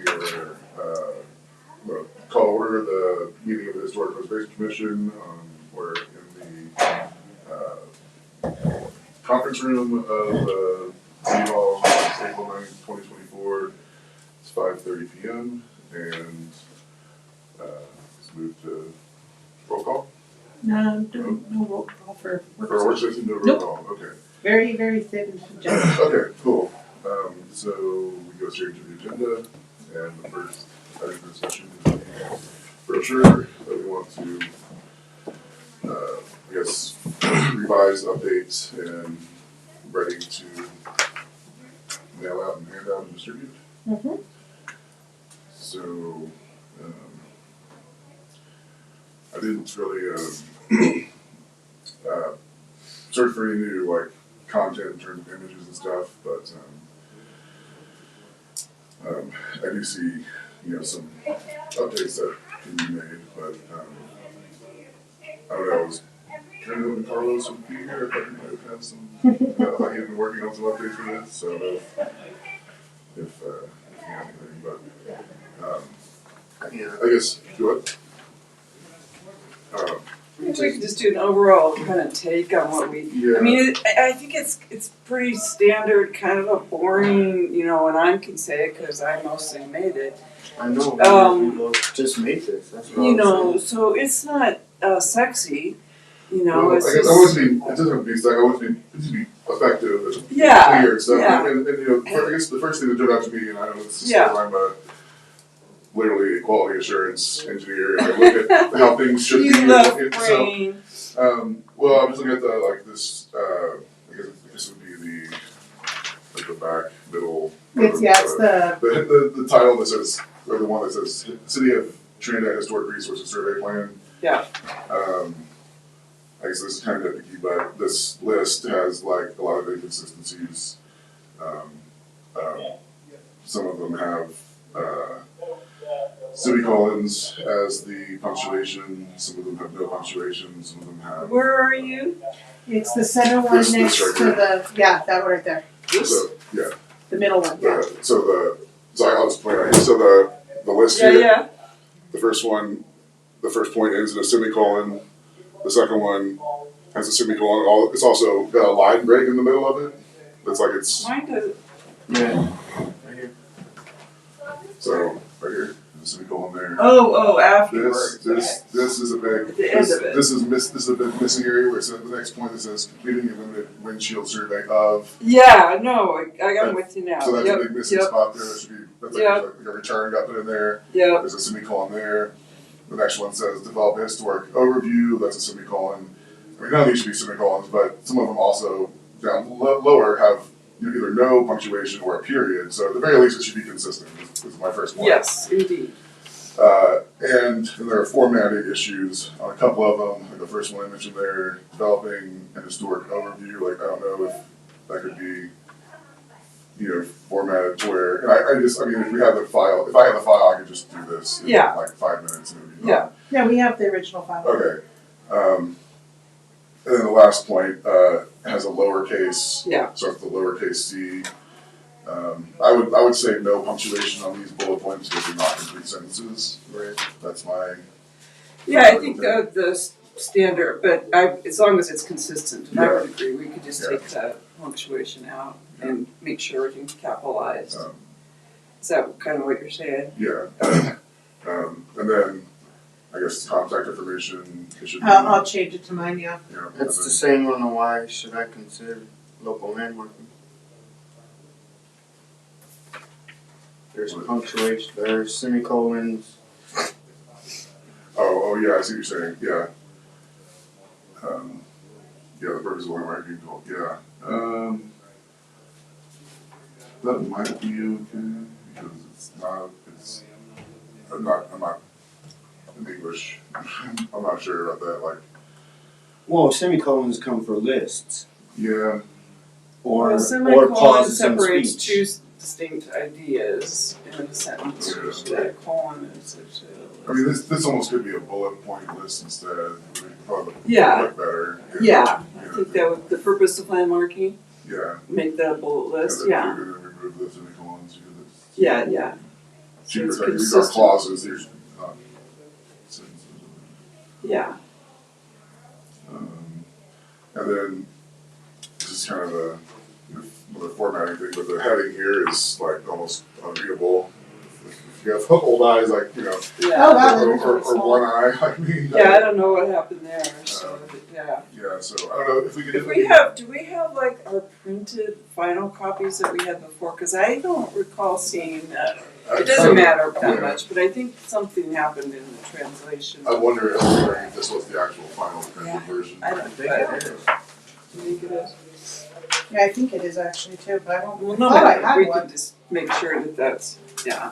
your, well, call order the meeting of the Historic Preservation Commission. We're in the conference room of City Hall, April 9th, 2024. It's 5:30 p.m. and let's move to roll call. No roll call for work For work session. session, no roll Nope. call. Okay. Very, very thin agenda. Okay, cool. So we go straight to the agenda, and the first item of discussion is the brochure that we want to, I guess, revise, update, and ready to mail out and hand out and distribute. Mm-hmm. So, I didn't really search for any new like content in terms of images and stuff, but I do see, some updates that can be made, but I don't know, I was trying to look at Carlos would be here, I thought he might have had some, like he'd been working on some updates for this, so I don't know if he had anything, but I guess, go ahead. I think we could just do an overall kind of take on what we. Yeah. I mean, I think it's pretty standard, kind of a boring, and I can say it because I mostly made it. I know. People just made this. That's what So it's not sexy. Well, It's I guess just, I want to be. It doesn't have to be stuck. I want to be effective and Yeah, clear and stuff. yeah. And I guess the first thing that stood out to me, and I don't know this is Yeah. I'm literally a quality assurance engineer, and I look at how things should you be. left And brain. so, well, I'm just looking at this. I guess this would be the back middle. It's the title that says, or the one that says City of Trinidad Historic Resources Survey Plan. Yeah. I guess this is kind of nitpicky, but this list has like a lot of inconsistencies. Some of them have semicolons as the punctuation. Some of them have no punctuation. Some of them have. Where are you? It's the center one This next right to here. that one right there. So yeah, The middle one, yeah. so I'll just point right here. So the list Yeah, here. yeah. The first one, the first point ends in a semicolon. The second one has a semicolon. It's also got a line break in the middle of it. It's like it's Mine does. Yeah. Right here. so right here, there's a semicolon there. Oh, afterwards. This is a big. At the end of it. This is a big missing area where it says the next point that says completing a limited windshield survey of. Yeah, no, I'm with you now. So that's Yep, a big missing yep, spot there. That should be that's Yep. like a return got put in there. Yep. There's a semicolon there. The next one says develop a historic overview. That's a semicolon. I mean, none of these should be semicolons, but some of them also down lower have either no punctuation or a period. So at the very least, it should be consistent. Is my first point. Yes, indeed. And there are formatting issues on a couple of them. Like the first one I mentioned there, developing an historic overview. Like I don't know if that could be, formatted to where. And I mean, if we have the file, if I have the file, I could just do this in like 5 minutes and it would be done. Yeah. Yeah, we have the original file. Okay. And then the last point has a lowercase. Yeah. So it's the lowercase c. I would say no punctuation on these bullet points because they're not complete sentences. Right. That's my. Yeah, I think the standard, but as long as it's consistent, I Yeah. would agree. We could just Yeah. take the punctuation out and make sure everything's capitalized. Um, Is that kind of what you're saying? Yeah. And then I guess contact information. It should be, I'll change it to mine, yeah. That's the same on the why should I consider local landmarking. There's punctuation, there's semicolons. Oh yeah, I see what you're saying. Yeah. The purpose of landmarking. Yeah. That might be okay because it's not. I'm not in English. I'm not sure about that. Like. Well, semicolons come for lists. Yeah. Or semicolon pauses in separates speech. two distinct ideas in a sentence. Yeah. The colon is I mean, this almost could be a bullet point list instead. It would probably Yeah. look better. Yeah, I think that would, the purpose of landmarking, Yeah. make that a bullet list, And then yeah. you're gonna remove the semicolons because it's. Yeah. cheaper it's things, these are consistent. clauses, there's not sentences. Yeah, And then, this is kind of another formatting thing, but the heading here is like almost unreadable. If you have old eyes, like, Oh, yeah, wow. or one eye like me. yeah, I don't know what happened there, so, yeah. Yeah, so I don't know if we could. Do we have like our printed final copies that we had before? Cause I don't recall seeing that. It doesn't matter that much, but I think something happened in the translation. I wondering if this was the actual final printed Yeah. version. I don't think it is. Do you think it is? Yeah, I think it is actually too, but I don't. Well, I no thought I matter, had we one. can just make sure that that's, yeah.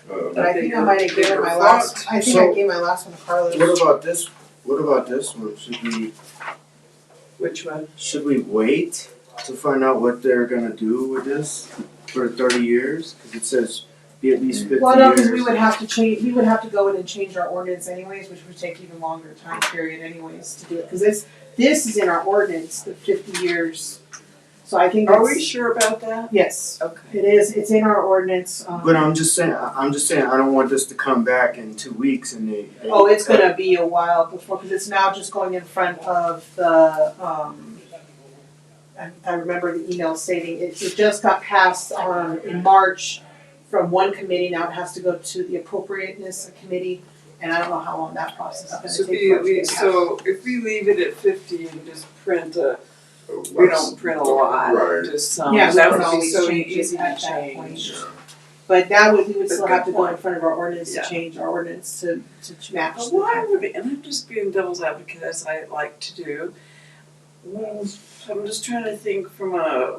But I think I might have given my font. last, I think I So- gave my last one to Carlos. What about this? What about this one? Which one? Should we wait to find out what they're gonna do with this for 30 years? Because it says be at least 50 Well, no, years. because we would have to change, we would have to go in and change our ordinance anyways, which would take even longer time period anyways to do it. Cause this is in our ordinance, the 50 years. So I think Are we that's, sure about that? yes, Okay. it is, it's in our ordinance. But I'm just saying, I don't want this to come back in 2 weeks and they Oh, it's gonna be a while before, cause it's now just going in front of the, I remember the email stating, it just got passed, in March from one committee, now it has to go to the appropriateness committee, and I don't know how long that process is So gonna take for it to get passed. so if we leave it at 50 and just print we don't print a lot, Right. just some, Yeah, we that can would be always so change it easy to at that point. change. Yeah. But that would, we would But still good have to go in point. front of our ordinance Yeah. to change our ordinance to match. But the why would it, and I'm just being devil's advocate as I like to do. I'm just trying to think from a,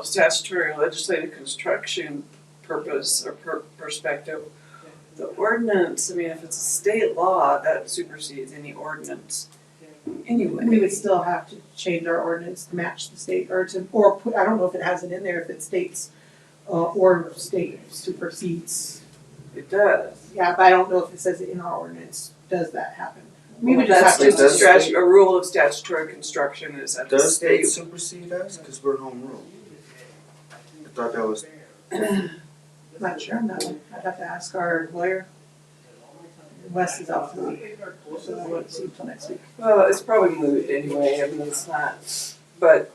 statutory legislative construction purpose or perspective. The ordinance, I mean, if it's a state law, that supersedes any ordinance anyway. We would still have to change our ordinance to match the state, or put, I don't know if it has it in there, if it states, or state supersedes. It does. Yeah, but I don't know if it says it in our ordinance, does that happen? We would That's just have just to. a rule of statutory construction is that the Does state state. supersede us? Because we're home rule. I thought that was. Not sure on that one, I'd have to ask our lawyer. Wes is out for the week, so I won't see him till next week. Well, it's probably moot anyway, I mean, it's not, but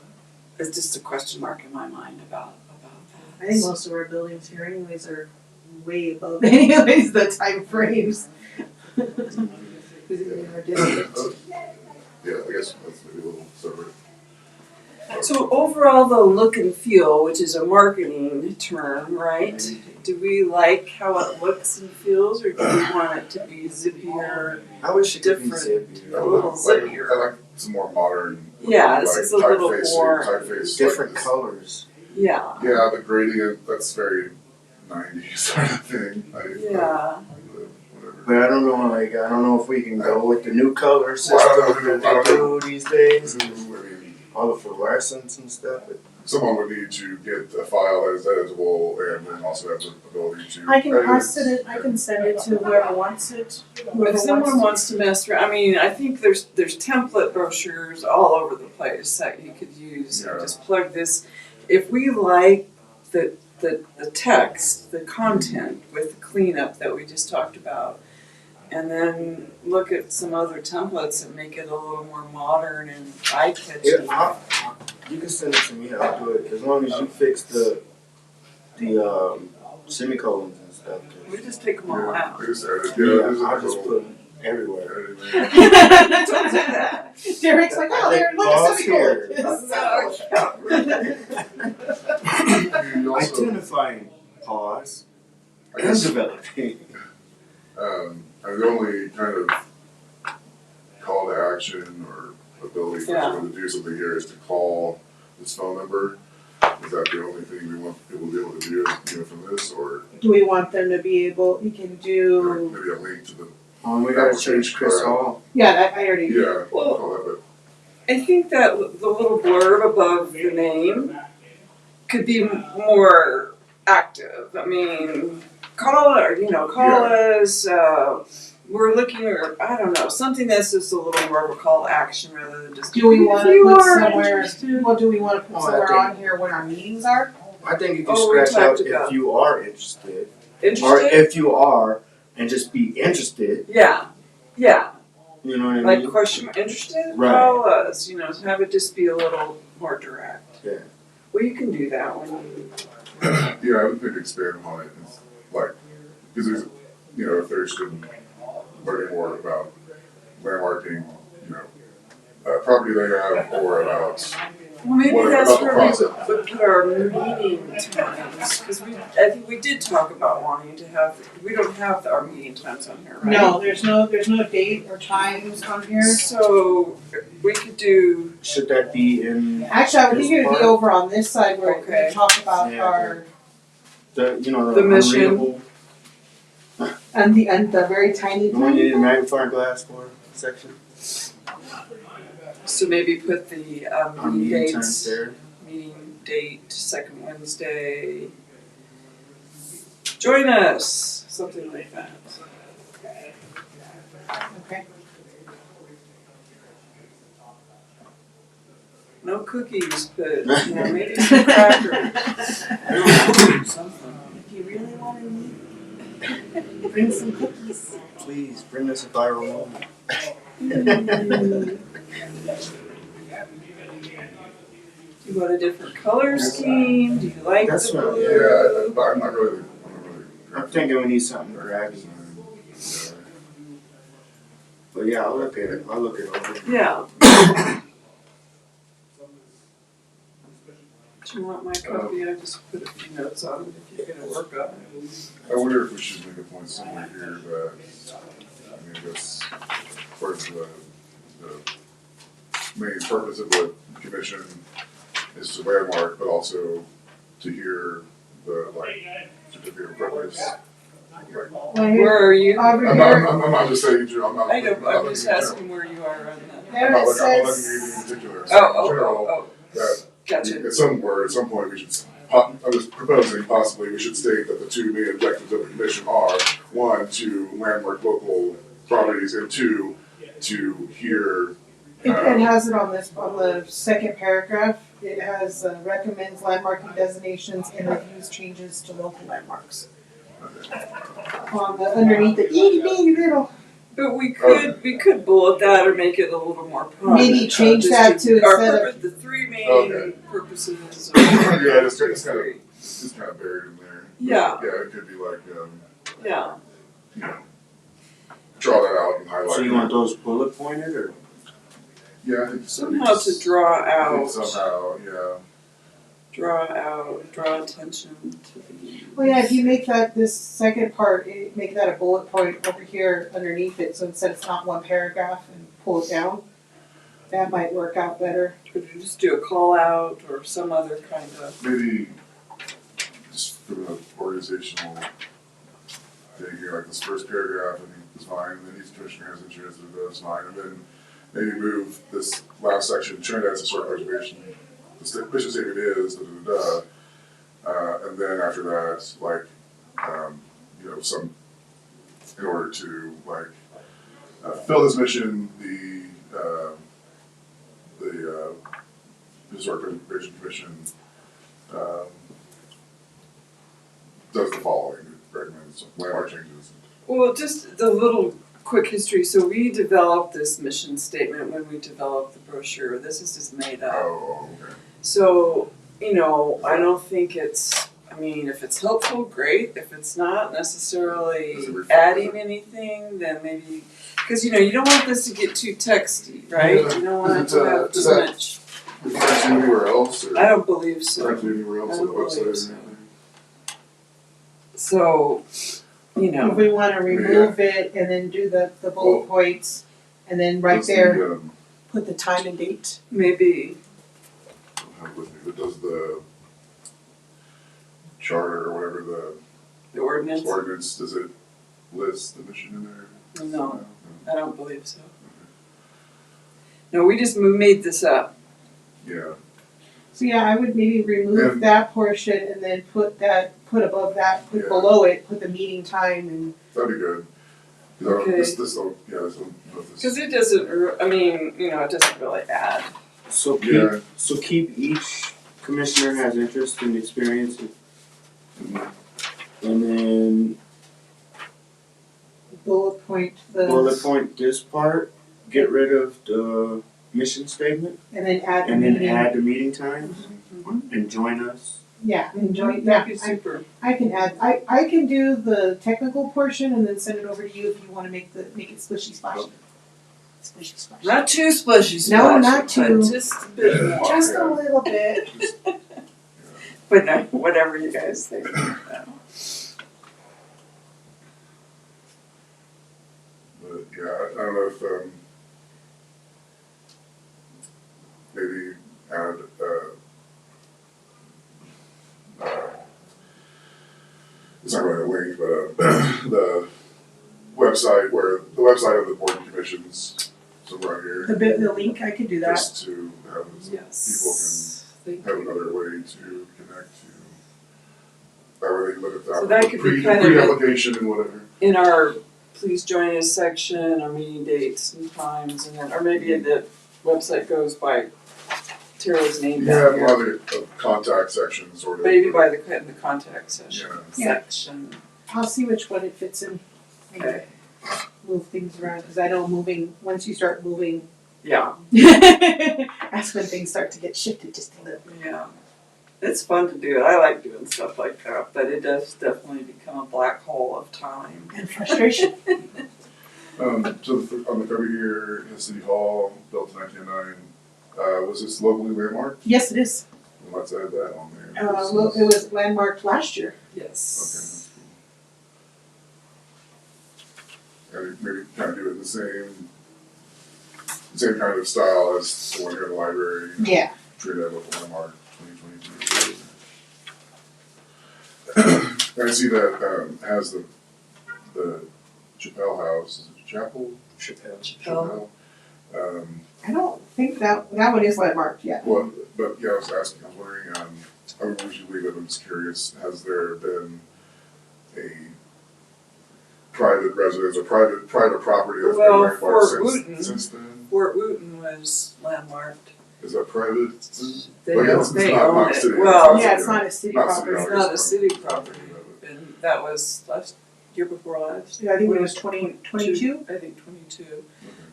it's just a question mark in my mind about that. I think most of our buildings here anyways are way above anyways the time frames. Because in our district. Yeah, I guess that's maybe a little separate. So overall, the look and feel, which is a marketing term, right? Do we like how it looks and feels, or do we want it to be zippier? I wish it could be Different. zippy. A little I zippier. like some more modern. Yeah, this like, is a little typeface- more- typeface, Different like this. colors. Yeah. Yeah, the gradient, that's very 90s sort of thing. Yeah. Whatever. But I don't know if we can go with the new color system Well, I don't know. that they do these days. I mean, All the fluorescence and stuff. someone would need to get a file that is editable and then also have the ability to. I can edit pass it, I can send it to whoever wants it. Whoever If someone wants wants to mess around, I mean, I think there's template brochures all over the place that you could use. Yeah. Just plug this. If we like the text, the content with the cleanup that we just talked about, and then look at some other templates and make it a little more modern and eye-catching. You can send it to me. I'll do it as long as you fix the semicolons and stuff. 'Cause- We just take them all out. There's edit, Yeah, there's I'll a just little put them everywhere. edit there. Don't do that. Derek's like, oh, there, look at Pause here. You also, Identifying pause I and guess, developing. the only kind of call to action or ability for Yeah. someone to do something here is to call this phone number. Is that the only thing we want people to be able to do, from this, or Do we want them to be able, we can do, maybe a link to the, We gotta change Chris Hall. yeah, I already. yeah, Well- call that, but I think that the little blurb above the name could be more active. I mean, call us, we're looking, or I don't know, something that's just a little more of a call to action rather than just. Do we "If wanna you put are somewhere, interested." well, do we wanna put Oh, I somewhere think- on here when our meetings are? I I think you can Oh, we scratch out talked about- if you are interested. Or Interested? if you are, and just be interested. Yeah, yeah. You know what I Like mean? question, interested? Right. Call us, you know, have it just be a little more direct. Yeah. Well, you can do that when you, Yeah, I would maybe expand upon it. It's like, because there's, you know, if they're interested in learning more about landmarking, you know, property they have, or about, well, maybe What that's about the where we process? would put our meeting times, because I think we did talk about wanting to have, we don't have our meeting times on here, right? No, there's no date or times on here. So, we could do, Should that be in Actually, I would think it would be This part? over on this side where Okay. we talk about Yeah. our, The mission. unreadable, and the very tiny, the one you need a tiny. magnifying glass for section? so maybe put the, On meeting meeting times dates, there. meeting date, second Wednesday. Join us, something like that. Okay. No cookies, but, you know, maybe some crackers. Something. If you really wanna eat. Bring some cookies. Please bring us a viral moment. Do you want a different color scheme? Do you like That's the what- blue? yeah, but I'm not really. I'm thinking we need something grabby. But yeah, I'll look at it. I'll look it over. Yeah. Do you want my copy? I just put a few notes on it if you're gonna work on it. I wonder if we should make a point somewhere here that, I mean, I guess, part of the main purpose of the commission is to landmark, but also to hear the, like, certificate of purpose. Like, Well, here- Where are you? Over I'm here, not just saying, I'm not. I know, I'm not I'm looking just in general. asking where you are on that. I'm there not it looking, I'm not looking at says, anything in particular. I'm saying Oh, in general, oh, that gotcha. at some point, we should, I was proposing possibly we should state that the two main objectives of the commission are, one, to landmark local properties, and two, to hear. it has it on this, on the second paragraph. It has recommends landmarking designations and reviews changes to local landmarks. On the, underneath the itty bitty little, But we could bullet that or make it a little more prominent. Maybe change that to our instead of- purpose, the three main Okay. purposes. Yeah, it's kind of buried in there. Yeah. Yeah, it could be like, Yeah. you know, draw that out and highlight. So you it. want those bullet pointed or? Yeah, I think so. Somehow to draw I think out, somehow, yeah. draw attention to the. well, yeah, if you make that, this second part, make that a bullet point over here underneath it, so instead it's not one paragraph and pull it down. That might work out better. Could you just do a call out or some other kind of, Maybe just from an organizational thing here, like this first paragraph, I think is fine, and then each commissioner has interest, that's fine, and then maybe move this last section, Trinidad's historic preservation, the mission statement is, and then after that, like, you know, some, in order to, like, fulfill this mission, the Historic Preservation Commission does the following, recommends landmark changes. well, just the little quick history. So we developed this mission statement when we developed the brochure. This is just made up. Oh, okay. So, you know, I don't think it's, I mean, if it's helpful, great. If it's not necessarily Does it reflect adding anything, then maybe, because, you know, you don't want this to get too texty, right? Yeah. You don't want it Is to it, have does too that- much. Is that anywhere else, or I don't believe so. currently anywhere else I on the don't website or believe so. anything? So, you If know, we wanna remove it and then do the bullet points, and then right Does the, there, put the time and date. maybe, I don't have it with me, but does the charter or whatever the the ordinance, ordinance, does it list the mission in there? no, I don't believe so. No, we just made this up. Yeah, So yeah, I would maybe remove And- that portion and then put above that, put Yeah. below it, put the meeting time and. that'd be good. 'Cause I don't- Okay. this, this, Because it doesn't, I mean, you know, it doesn't really add. So keep Yeah. so keep each commissioner has interest and experience. And then Bullet point the. bullet point this part, get rid of the mission statement, And then add the and then meeting. add the meeting times, and join us. Yeah, enjoy, yeah, That'd be super. I can add, I can do the technical portion and then send it over to you if you wanna make it splishy splashy. Splishy splashy. Not too splashy splashy. No, not but too. just a bit more. Just a little bit. But no, whatever you guys think. But yeah, I don't know if maybe add it's not really a link, but the website of the board and commissions, somewhere here, The link, I could do that. just to have Yes. people can have another way to connect to. That way they can look at So that could be kind of pre-application and whatever. In our please join us section, our meeting dates and times, and then, or maybe the website goes by Tara's name Yeah, down a here. lot of the contact section sort of. Maybe by the contact session, Yeah. section. I'll see which one it fits in. Okay. Move things around, cause I know moving, once you start moving, Yeah, that's when things start to get shifted just a little. yeah. It's fun to do. I like doing stuff like that, but it does definitely become a black hole of time. And frustration. So on the cover here, in City Hall, built in 1909, was this locally landmarked? Yes, it is. Well, let's add that on there. Well, it was landmarked last year. Yes. Okay, that's cool. And maybe kind of do it in the same kind of style as the one here in the library. Yeah. Treat that local landmark 2023. And I see that has the Chappelle House, is it Chapel? Chappelle. I don't think that one is landmarked yet. Well, but yeah, I was wondering, I would usually leave it, I'm just curious, has there been a private residence or private property that's Well, been Fort landmarked Wooten. since then? Fort Wooten was landmarked. Is that private? They Well, yeah, own, it's they not own it. city. Well, Yeah, it's not a city Not city property. it's owned. not a city property. And that was year before last. Yeah, I think it was 2022. I think 22.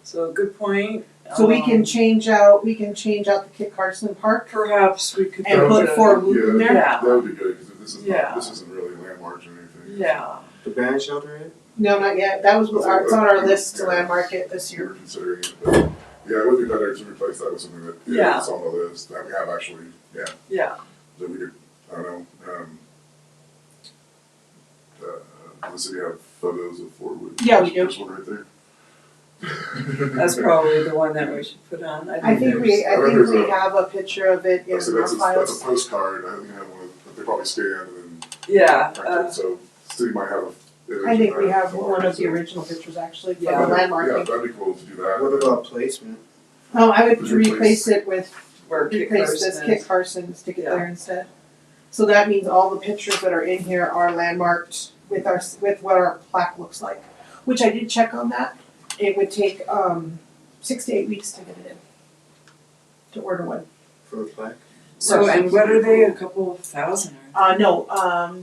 So good point. So we can change out the Kit Carson Park Perhaps we could and go put to- Fort Wooten there. Yeah. That would be good, because this is Yeah. not, this isn't really landmarked or anything. Yeah. The band shelter is? No, not yet. That was it's on our list to landmark it this We year. were considering it, but yeah, it would be better to replace that with something that Yeah. is on the list, that we have actually, Yeah. that we could, I don't know, does the city have photos of Fort Wooten? Yeah, we do. There's one right there. That's probably the one that we should put on. I think we have a picture of it in So our that's a files. postcard, I think I have one that they probably scan and Yeah. print it, so the city might have a image I think of we that have somewhere, one of the so- original pictures actually for Yeah. the Yeah, landmarking. that'd be cool to do that. What about placement? I would Just replace- replace it with Where Kit replace this Carson Kit is. Carson, stick it Yeah. there instead. So that means all the pictures that are in here are landmarked with what our plaque looks like. Which I did check on that. It would take 6 to 8 weeks to get it in. To order one. For a plaque? So, and what are they? A couple of thousand? No,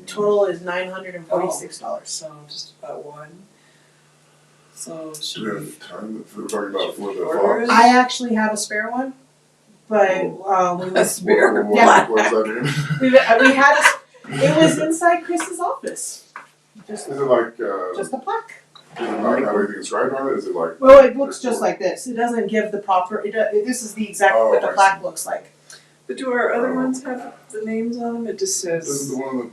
total is $946. So just about one. So Do should we we? have time, if we're talking about for the Order Fox? it? I actually have a spare one, but we was Spare What Yeah. does that mean? we had it was inside Chris's office. Just Is it like, just a plaque. does it not have anything inscribed on it, is it like? Well, it looks just like this. It doesn't give the proper. This is the exact Oh, what the I plaque see. looks like. But do our other ones have the names on them? It just Doesn't says. the one on the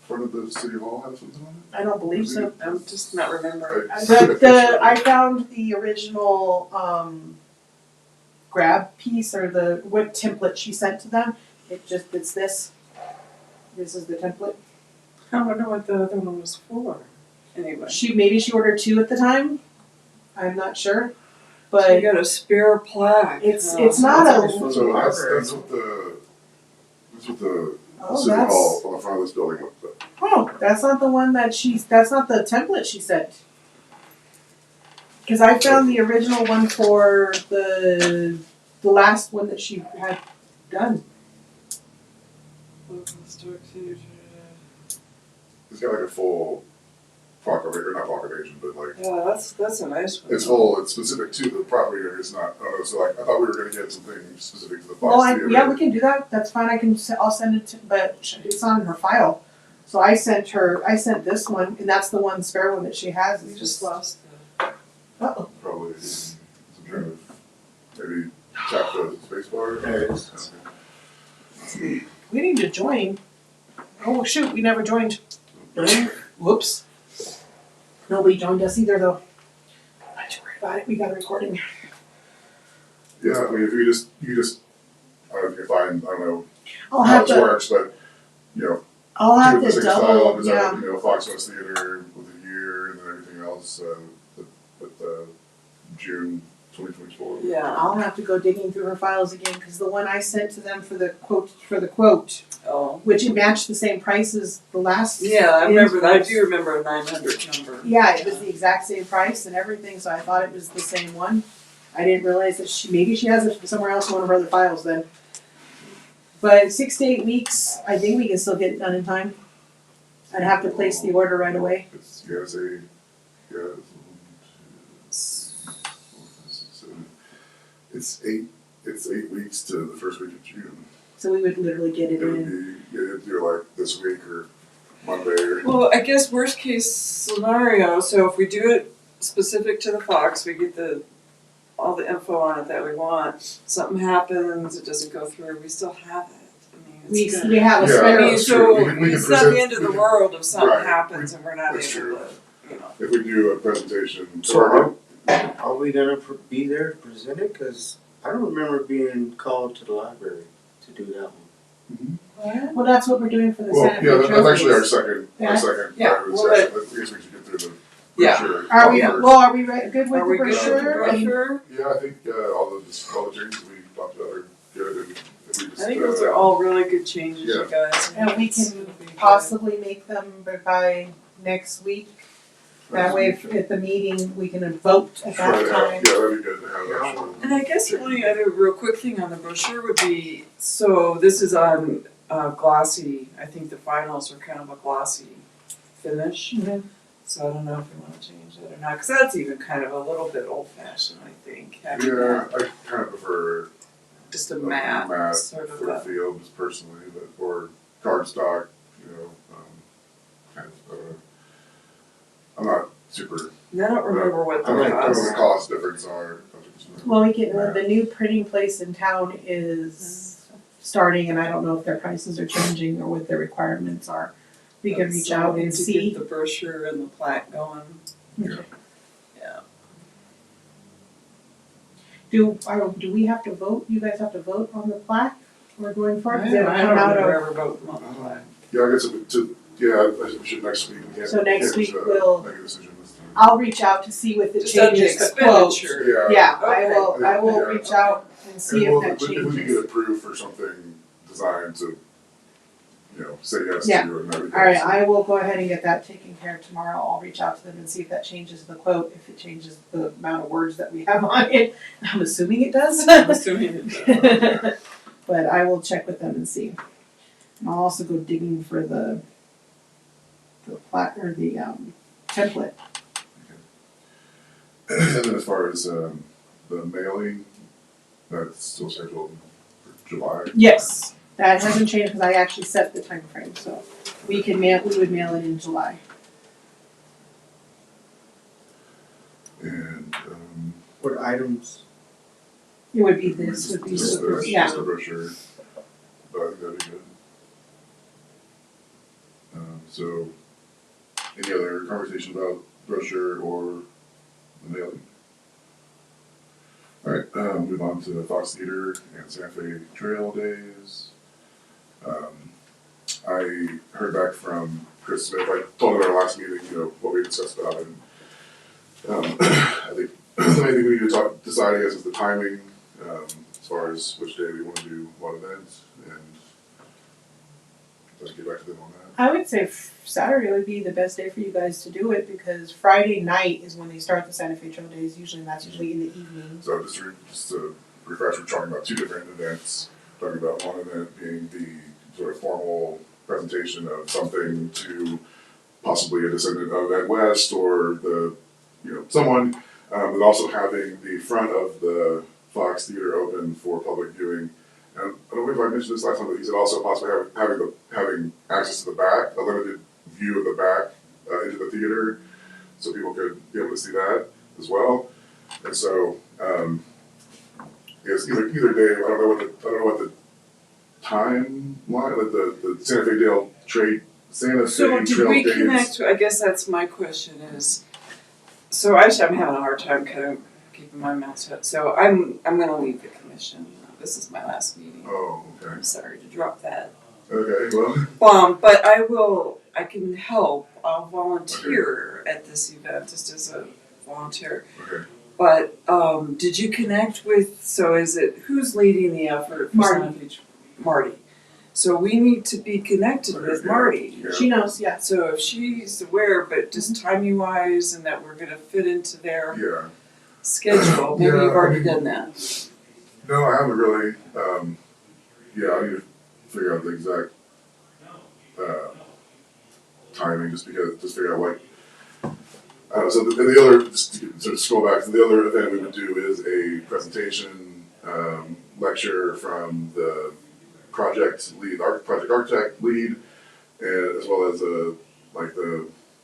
front of the city hall have something on I don't believe so. I'm just not remembering. The I found the original grab piece or the what template she sent to them. It's this. This is the template. I don't know what the other one was for. Anyway. Maybe she ordered 2 at the time. I'm not sure, So but you got a spare plaque. it's Oh, not that's a- always it? So fun. that's what the oh, city that's hall on the front of this building looked like. oh, that's not the one that that's not the template she sent. Because I found the original one for the last one that she had done. It's got like a full proclamation, or not proclamation, but like, Yeah, that's a nice one. it's full, it's specific to the property area, it's not, I don't know, so like, I thought we were gonna get something specific to the Well, Fox Theater. yeah, we can do that, that's fine, I'll send it to, but it's not in her file. So I sent this one, and that's the one spare one that she has, We it's just just, lost uh-oh. Probably some kind of, maybe tap the space bar. There it is. Okay. We need to join. Oh shoot, we never joined. Whoops. Nobody joined us either though. Not too worried about it, we got a recording. Yeah, I mean, if you just, I don't know if you can find, I don't know I'll how have this to, works, but, you know, I'll have do it the to same style, double, is yeah. that, you know, Fox West Theater with a year and then everything else, with June 2024. Yeah. I'll have to go digging through her files again, cause the one I sent to them for the quote, Oh. which it matched the same price as the last. Yeah, I invoice. do remember a 900 number. Yeah, it was the exact same price and everything, so I thought it was the same one. I didn't realize that maybe she has it somewhere else in one of her other files then. But 6 to 8 weeks, I think we can still get it done in time. I'd have to place the order right away. It's, yeah, it's a, yeah, it's 8 weeks to the first week of June. So we would literally get it It would in. be, it'd be like this week or Monday or. Well, I guess worst case scenario, so if we do it specific to the Fox, we get all the info on it that we want. Something happens, it doesn't go through, we still have it. I mean, it's good. We have a Yeah, I spare. mean, that's so true. We can it's not present- the end of we the can- world if something right. happens and we're not able That's to, true. you know. If we do a presentation. So are we gonna be there to present it? Cause I don't remember being called to the library to do that one. Well, that's what we're doing for the Well, Santa Fe yeah, that's actually our trophies. second, Yeah, part of the well, discussion. I guess we should get through the Yeah. brochure. Are we, first. well, are we good with Are the we good with the brochure? And- brochure? Yeah, I think, all the changes we talked about are good, and if we just. I think those are all really good changes, yeah. you guys. And we It's can gonna be good. possibly make them by next week. That way, if at the meeting, we can vote at that time. Yeah, that'd be good to have actual. And I guess the only other real quick thing on the brochure would be, so this is on glossy, I think the finals are kind of a glossy finish. Mhm. So I don't know if we wanna change that or not, cause that's even kind of a little bit old fashioned, I think, having Yeah, that, I kind of prefer just a a matte, matte sort of for the a. field, just personally, but, or cardstock, you know, kind of, I'm not super, I don't remember what I don't the know what the cost. cost difference are. Well, we can, the new printing place in town is starting, and I don't know if their prices are changing or what their requirements are. We can reach So out we need and to see. get the brochure and the plaque going. Yeah. Yeah. Do we have to vote? You guys have to vote on the plaque or going forward? I 'Cause it would don't come out remember of- ever voting on the plaque. Yeah, I guess we should next week. We can't- So next can't, week we'll- make a decision this time. I'll reach out to see with the Just on the changes, the quote. expenditure. Yeah, Okay. I will Yeah. reach out and see And if that if we can get changes. approved for something designed to, you know, say yes Yeah. to and everything. Alright, I will go ahead and get that taken care of tomorrow. I'll reach out to them and see if that changes the quote, if it changes the amount of words that we have on it. I'm assuming it does. I'm assuming it does. But I will check with them and see. And I'll also go digging for the plat, or the template. And then as far as the mailing, that's still scheduled for July. Yes, that hasn't changed because I actually set the time frame. So we would mail it in July. And What items? It would be this, would be just super, the, yeah. just the brochure, but I think that'd be good. So, any other conversation about brochure or the mailing? Alright, move on to the Fox Theater and Santa Fe Trail Days. I heard back from Chris Smith, I told him at our last meeting, you know, what we discussed about it. I think the main thing we need to decide, I guess, is the timing, as far as which day we want to do what events, and let's get back to them on that. I would say Saturday would be the best day for you guys to do it because Friday night is when they start the Santa Fe Trail Days. Usually, and that's usually in the evening. So just to refresh, we're talking about two different events. Talking about one event being the sort of formal presentation of something to possibly a descendant of Ed West or someone, and also having the front of the Fox Theater open for public viewing. And I don't know if I mentioned this last time, but he said also possibly having access to the back, a limited view of the back into the theater, so people could be able to see that as well. And so, yes, either day. I don't know what the timeline, like the Santa Fe So did Trail we Days. connect, I guess that's my question is, so actually I'm having a hard time kind of keeping my mouth shut, so I'm gonna leave the commission. This is my last meeting. Oh, okay. I'm sorry to drop that. Okay, well. But I can help, I'll volunteer at this event, just as a volunteer. Okay. But, did you connect with, so who's leading the effort for Marty. Santa Fe? Marty. So we need to be connected with Marty. Yeah. She knows, yeah. So if she's aware, but just timing wise and that we're gonna fit into their Yeah. schedule, maybe Yeah, you've already I mean- done that. No, I haven't really. I need to figure out the exact timing, just figure out what. So the other, just to sort of scroll back, so the other event we would do is a presentation lecture from the project architect lead, and as well as the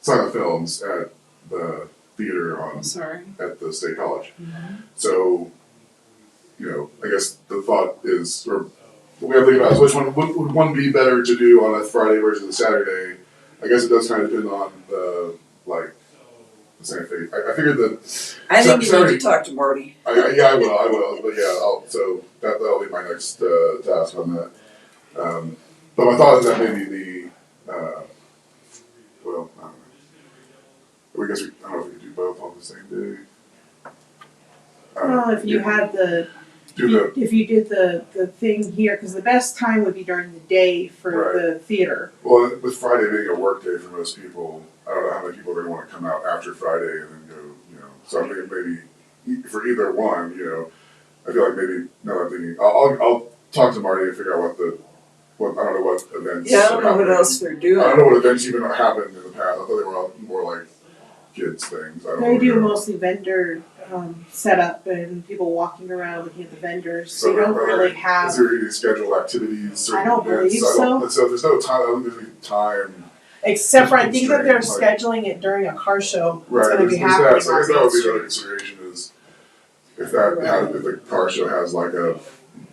silent films at the theater I'm sorry. at the State College. So, I guess the thought is, or what we have to think about is which one would one be better to do on a Friday versus a Saturday. I guess it does kind of depend on the Santa Fe. I figured that. I think you Saturday- need to talk to Marty. I will, but yeah, so that'll be my next task on that. But my thought is that maybe I don't know. I guess I don't know if we could do both on the same day. Well, if you had if you did the thing here, because the best time would be during the day for Right. the theater. Well, with Friday being a work day for most people, I don't know how many people are going to want to come out after Friday and then go, So I'm thinking maybe for either one, I feel like maybe, no, I'm thinking, I'll talk to Marty and figure out I don't know what events. Yeah, I don't know what happening. else they're I doing. don't know what events even happened in the past. I thought they were all more like kids things. I don't They know. do mostly vendor setup and people walking around looking at the vendors. So They don't really Is have. there any scheduled activities? Certain I don't events? believe so. So there's no time. I don't think there's any time. Except for I think that they're Constraint, scheduling it during a car show. Right. It's going to be there's happening that. So I on guess that Main would be another Street. consideration is if the car show has like a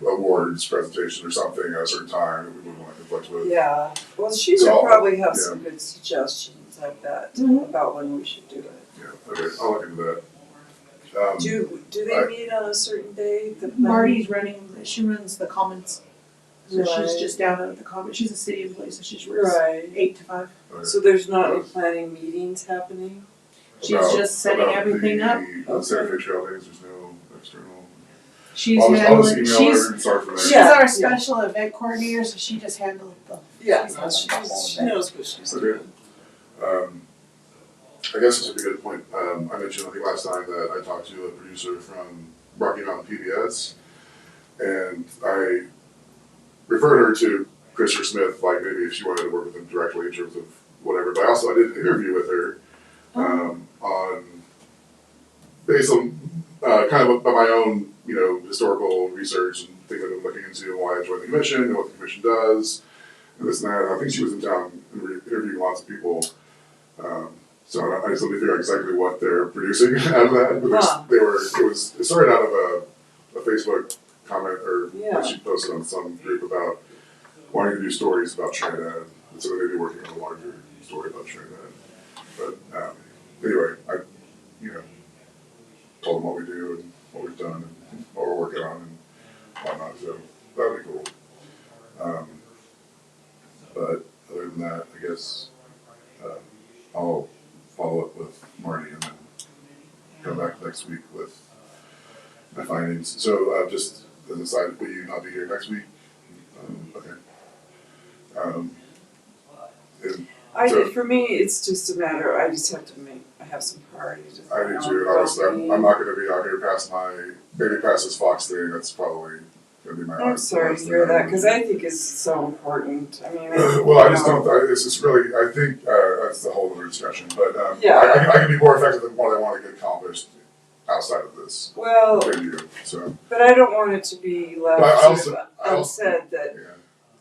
awards presentation or something at a certain time that we wouldn't want to conflict with. Yeah, well, she So would I'll- probably have some good suggestions like that Mhm. about when we should do it. Yeah. Okay. I'll look into that. Do they I- meet on a certain day? Marty's she runs the Commons. So she's Right. just down at the Commons. She's a city employee, so she works Right. 8 to 5. Okay. So there's not any planning meetings happening? She's just setting about everything up. The Santa Fe Trail Days, there's no external. She's I'll just handling. email She's her and start from there. she's Yeah. our special event coordinator, so she just handled the. Yeah, she's handling the whole she event. knows what she's Okay. doing. I guess this would be a good point. I mentioned, I think last time that I talked to a producer from Rocky Mountain PBS, and I referred her to Christopher Smith, like maybe if she wanted to work with him directly in terms of whatever. But I did an interview with her based on kind of my own, historical research and things I've been looking into and why I joined the commission and what the commission does and this and that. And I think she was in town interviewing lots of people. So I just let me figure out exactly what they're producing out of that. But it started out of a Facebook comment or Yeah. that she posted on some group about wanting to do stories about Trinidad. And so they may be working on a larger story about Trinidad. But anyway, I told them what we do and what we've done and what we're working on and whatnot. So that would be cool. But other than that, I guess I'll follow up with Marty and then come back next week with my findings. So just as a side, will you not be here next week? Okay. And For me, it's just a matter, I just have to I have some priorities. I do too. Honestly, I'm not going to be out here past past this Fox thing. That's probably gonna be my I'm last. sorry to hear that, because I think it's so important. I mean, Well, I just don't. It's just really. I think that's the whole other discussion. But Yeah. I can be more effective than what I want to get accomplished outside of this. Well, Than you. So. but I don't want it to be left But I sort also- of I also- unsaid that. Yeah.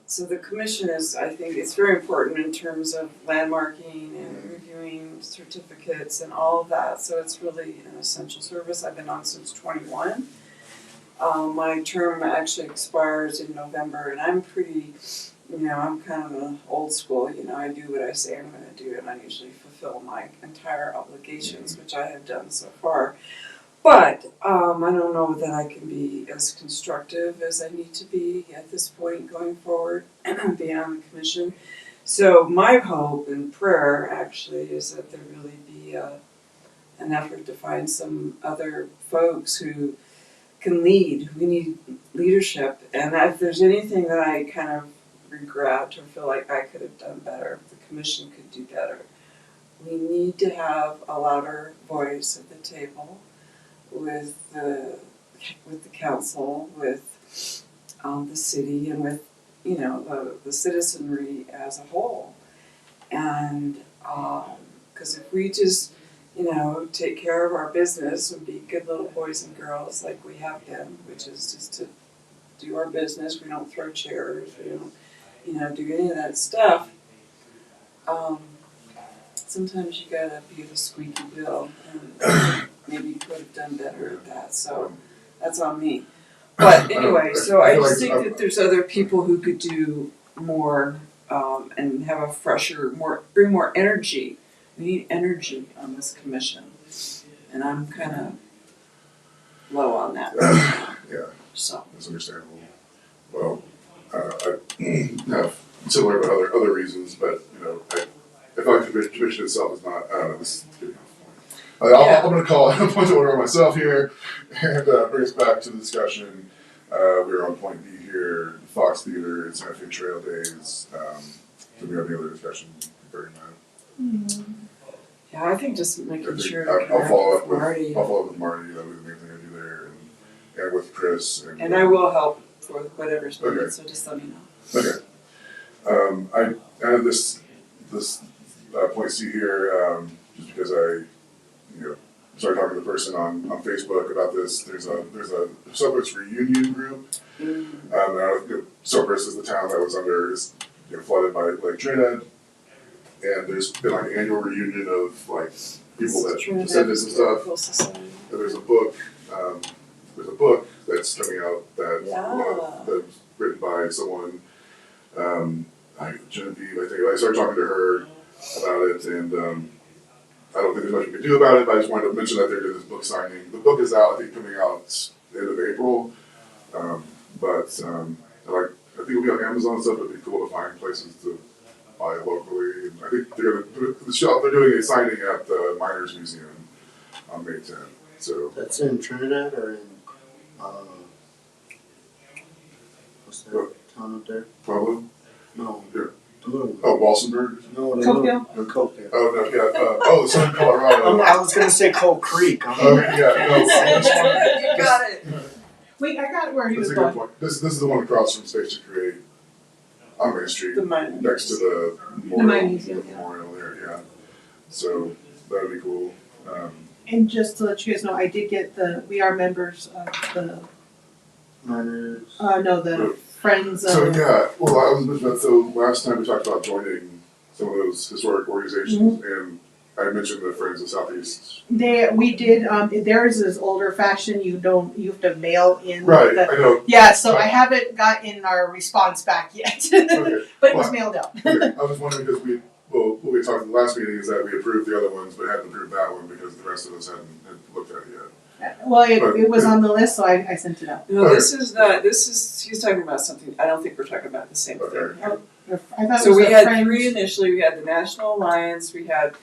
So the commission is, I think, it's very important in terms of landmarking and reviewing certificates and all of that. So it's really an essential service. I've been on since 21. My term actually expires in November, and I'm pretty, I'm kind of an old school. I do what I say I'm going to do, and I usually fulfill my entire obligations, which I have done so far. But I don't know that I can be as constructive as I need to be at this point going forward beyond the commission. So my hope and prayer actually is that there really be an effort to find some other folks who can lead. We need leadership, and if there's anything that I kind of regret or feel like I could have done better, the commission could do better. We need to have a louder voice at the table with the council, with the city, and with the citizenry as a whole. And because if we just take care of our business and be good little boys and girls like we have been, which is just to do our business, we don't throw chairs, we don't do any of that stuff. Sometimes you gotta be the squeaky wheel, and maybe you could have done better at that. So that's on me. But anyway, so I just think that there's other people who could do more and have a fresher, bring more energy. We need energy on this commission, and I'm kind of low on that right now. Yeah. So That's understandable. Well, I have similar but other reasons, but I feel like the commission itself is not. I don't know. This is getting off point. I'm going to call a point of order on myself here, and bring us back to the discussion. We're on point B here. Fox Theater, it's Happy Trail Days. Do we have any other discussion regarding that? yeah, I think just making sure to I'll follow up with Marty. I'll follow up with Marty. That'll be the main thing I do there, and with Chris. And I will help with whatever's needed. Okay. So just let me know. Okay. I added this point C here just because I started talking to the person on Facebook about this. There's a Soapers reunion group. Soapers is the town that was flooded by Lake Trinidad, and there's been like an annual reunion of like people that descendants and stuff. And there's a book that's coming out that's written by someone, Genevieve, I think. I started talking to her about it, and I don't think there's much we can do about it, but I just wanted to mention that they're doing this book signing. The book is out, I think, coming out end of April. I think it'll be on Amazon and stuff, but it'd be cool to find places to buy it locally. And I think they're doing a signing at the Miners Museum on May 10th. So That's in Trinidad or in what's that town up there? Pablo? No. Here. The little Oh, Walsenburg? No, the Cokeville? little Cokeville. Oh, no, yeah. It's in Colorado. I was gonna say Coal Creek. Okay, yeah, no. You got it. Wait, I got where he That's was a going. good point. This is the one across from Space to Create on Main Street, The miners. next to the Mine Museum, yeah. memorial there, yeah. So that would be cool. And just to let you guys know, I did get we are members of the, Miners. the Friends of. So yeah, well, I was mentioning that. So last time we talked about joining some of those historic organizations, and I mentioned the Friends of Southeast. We did, theirs is older fashioned, you have to mail in. Right, the- I know. Yeah, so I haven't gotten our response back yet, Okay. but it was mailed out. Okay. I was wondering because what we talked in the last meeting is that we approved the other ones, but hadn't approved that one because the rest of us hadn't looked at it yet. Well, it was on the list, so I sent it out. No, this is not. He's talking about something. I don't think we're talking about the same Okay. thing. I thought it So was we the had Friends. three initially. We had the National Alliance. We had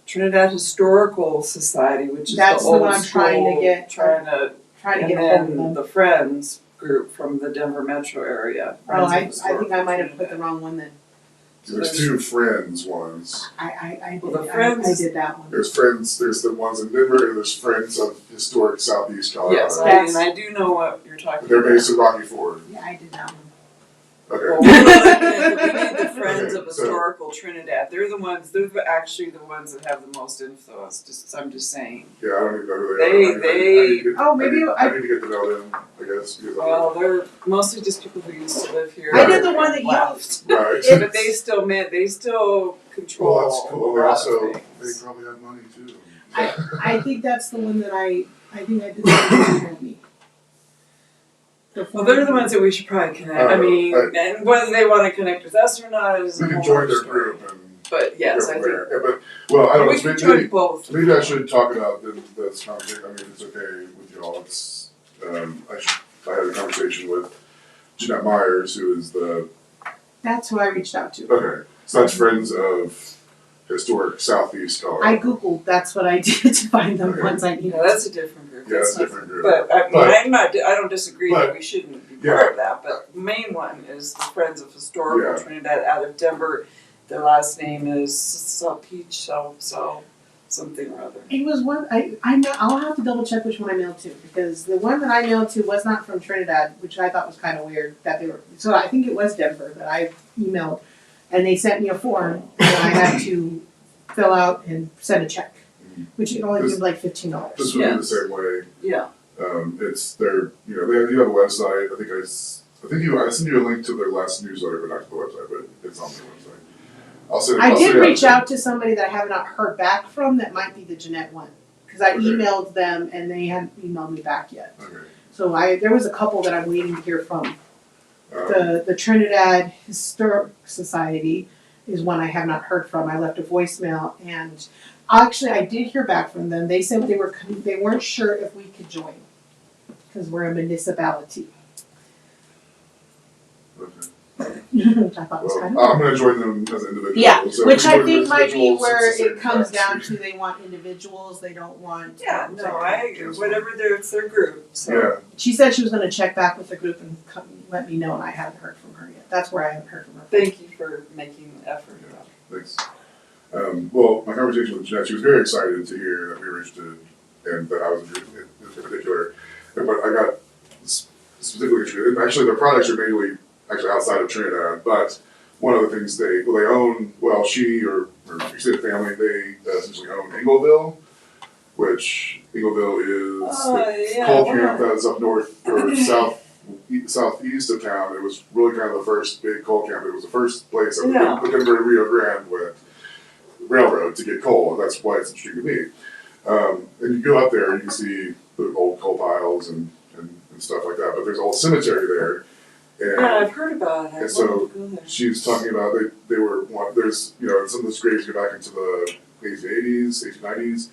Trinidad Historical Society, which is That's the the old one I'm trying to school, get- trying to Trying to and get a hold of then them. the Friends group from the Denver metro area. Oh, Friends of I think I might have Historical put the wrong one then. There's two Friends ones. I Well, the did, Friends- I did that one. There's Friends, there's the ones in Denver, and there's Friends of Historic Southeast Colorado. Yes, That's- I do know what you're talking They're about. based in Rocky Ford. Yeah, I did that one. Well, Okay. we need the Friends Okay, of so- Historical Trinidad. They're actually the ones that have the most influence. I'm just saying. Yeah, I don't even know who they are. They- I need to get- Oh, maybe I need to get to know them, I guess, because Well, they're mostly just people who used to live here. I did the one that you- left. right. But they still control Well, that's cool. a They lot also, of they things. probably have money too. I think that's the one that I think I did that with me. Well, they're the ones that we should probably connect. I mean, and whether they want to connect with us or not is a We can whole join other their story. group and But yes, go I from think there. Yeah, but, well, I don't we know, can maybe, join both. maybe I should talk about this conversation. I mean, if it's okay with y'all, it's, I had a conversation with Jeanette Myers, who is That's who I reached out to. okay, so that's Friends of Historic Southeast Colorado. I Googled, that's what I did to find them Okay. ones I No, needed. that's a different group. Yeah, it's a not- different group. But I mean, But- I don't disagree that but- we shouldn't be yeah. part of that. But the main one is the Friends of Historical Yeah. Trinidad out of Denver. Their last name is Salpeach, something or other. It was one, I'll have to double check which one I mailed to, because the one that I mailed to was not from Trinidad, which I thought was kind of weird that they were, so I think it was Denver that I emailed, and they sent me a form that I had to fill out and send a check, which it only was like $15. This would be the Yes. same way. Yeah. It's their, they do have a website. I sent you a link to their last newsletter, but not to the website, but it's on their website. I did reach out to somebody that I have not heard back from that might be the Jeanette one, because I Okay. emailed them and they hadn't emailed me back yet. Okay. So there was a couple that I'm waiting to hear from. Um, The Trinidad Historic Society is one I have not heard from. I left a voicemail, and actually I did hear back from them. They said they weren't sure if we could join because we're a municipality. okay. Which I thought was kind of I'm going to join them as individuals. yeah, So which we I join think as might be individuals, where it's the it same comes tax. down to they want individuals. They don't want. Yeah, no, whatever it's their group. So. Yeah. She said she was going to check back with the group and let me know, and I haven't heard from her yet. That's where I haven't heard from her. Thank you for making the effort. Thanks. Well, my conversation with Jeanette, she was very excited to hear that we were interested and that I was interested in particular. But I got specifically interested. And actually, their products are mainly actually outside of Trinidad. But one of the things she or extended family, they essentially own Ingleville, which Ingleville is the coal camp that is up north or southeast of town. It was really kind of the first big coal camp. It was the first place that the Denver and Rio Grande went railroad to get coal, and that's why it's interesting to me. And you go up there, you can see the old coal piles and stuff like that. But there's a whole cemetery there. And Yeah, I've heard about it. and so she was talking about there's some of those graves go back into the 1880s, 1890s,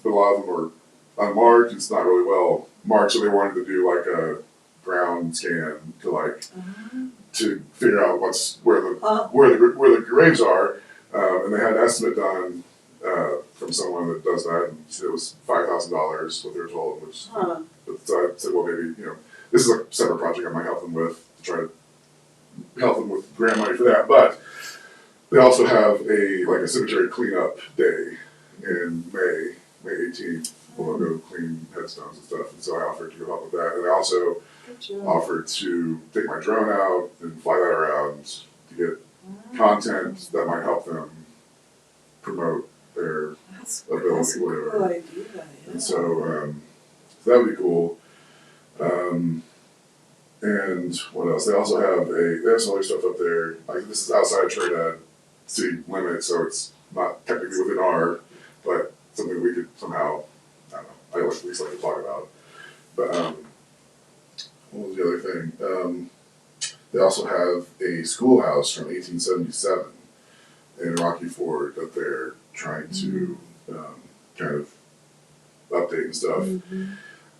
but a lot of them were unmarked. It's not really well marked, so they wanted to do like a ground scan to figure out where the graves are, and they had an estimate done from someone that does that, and she said it was $5,000 what they were told, which so I said, well, maybe this is a separate project I might help them with to try to help them with grant money for that. But they also have a cemetery cleanup day in May 18th. We'll go clean headstones and stuff. And so I offered to go help with that. And I also offered to take my drone out and fly that around to get content that might help them promote their ability, that's a whatever. cool idea, yeah. And so that would be cool. And what else? They also have they have some other stuff up there. This is outside Trinidad city limit, so it's not technically within our, but something we could somehow, I don't know, I at least like to talk about. But what was the other thing? They also have a schoolhouse from 1877 in Rocky Ford that they're trying to kind of update and stuff. Mm-hmm.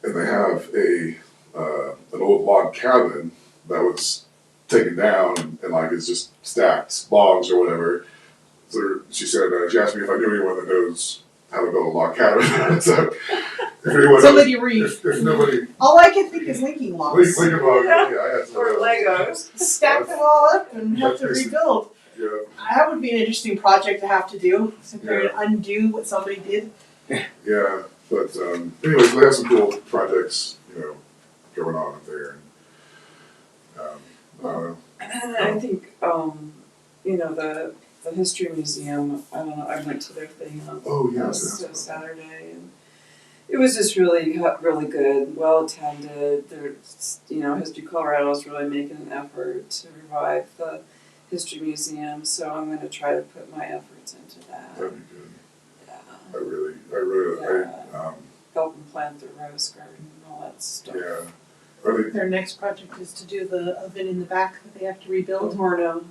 And they have an old log cabin that was taken down and like it's just stacked logs or whatever. So she said she asked me if I knew anyone that knows how to build a log cabin. So if anyone Somebody read. if nobody All I can think is linking logs. Lincoln log, Yeah. I had some Or of those. Legos. Stack them all up and have to rebuild. Yeah, Yeah, That would be an interesting project to have to do, sit there and undo what somebody did. yeah, but anyways, they have some cool projects, going on up there. I don't know. And I think, the History Museum, I don't know, I went to their thing on Oh, yeah. Saturday, and it was just really, really good, well attended. There's, History Colorado is really making an effort to revive the History Museum, so I'm gonna try to put my efforts into that. That'd be good. Yeah. Help them plant their rose garden and all that stuff. Yeah. I think, Their next project is to do the oven in the back that they have to rebuild. Horno.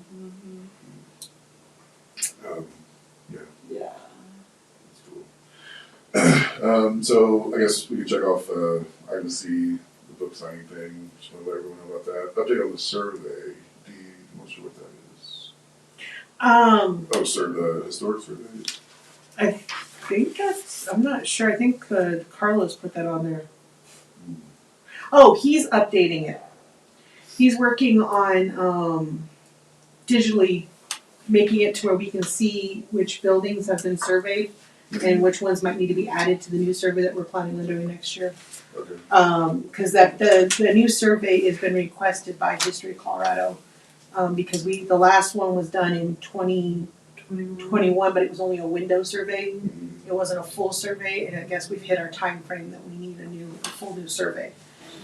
yeah, Yeah. that's cool. So I guess we can check off, item C, the book signing thing. Just want to let everyone know about that. Update on the survey. I'm not sure what that is. Oh, sir, the historic survey. I think I'm not sure, I think Carlos put that on there. Oh, he's updating it. He's working on digitally making it to where we can see which buildings have been surveyed and which ones might need to be added to the new survey that we're planning on doing next year. Okay. Because the new survey has been requested by History Colorado, because the last one was done in 2021, but it was only a window survey. It wasn't a full survey, and I guess we've hit our time frame that we need a full new survey.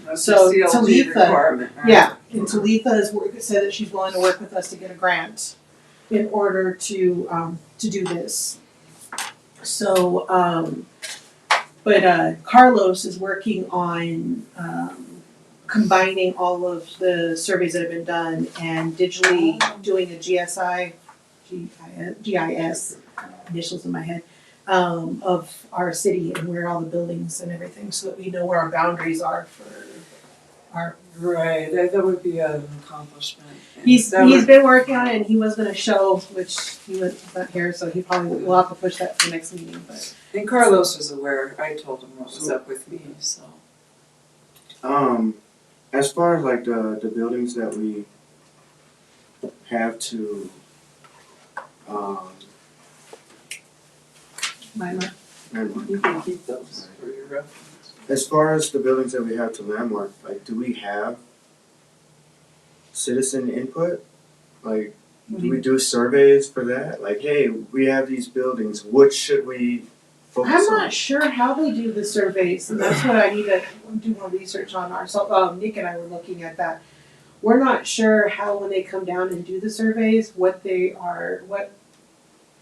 That's So, a CLG Talitha- requirement, right? Yeah, and Talitha has said that she's willing to work with us to get a grant in order to do this. So, but Carlos is working on combining all of the surveys that have been done and digitally doing a GIS, initials in my head, of our city and where all the buildings and everything, so that we know where our boundaries are for our. Right, that would be an accomplishment. And He's that would- been working on it, and he was gonna show, which he was not here, so he probably will have to push that for next meeting, but. And Carlos was aware, I told him what was up with me, so. As far as like the buildings that we have to, Landmark. landmark. You can keep those for your reference. As far as the buildings that we have to landmark, like, do we have citizen input? Like, do we do surveys for that? Like, hey, we have these buildings, what should we focus on? I'm not sure how they do the surveys, and that's what I need to do more research on ourselves. Nick and I were looking at that. We're not sure how, when they come down and do the surveys, what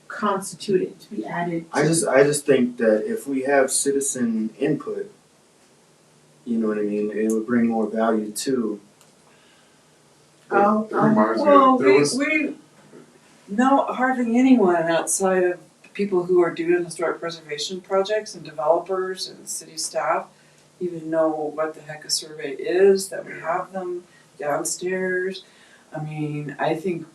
constituted to be added. I just think that if we have citizen input, you know what I mean, it would bring more value to. That reminds me, Well, there was, we know hardly anyone outside of the people who are doing historic preservation projects and developers and city staff even know what the heck a survey is, that we have them downstairs. I mean, I think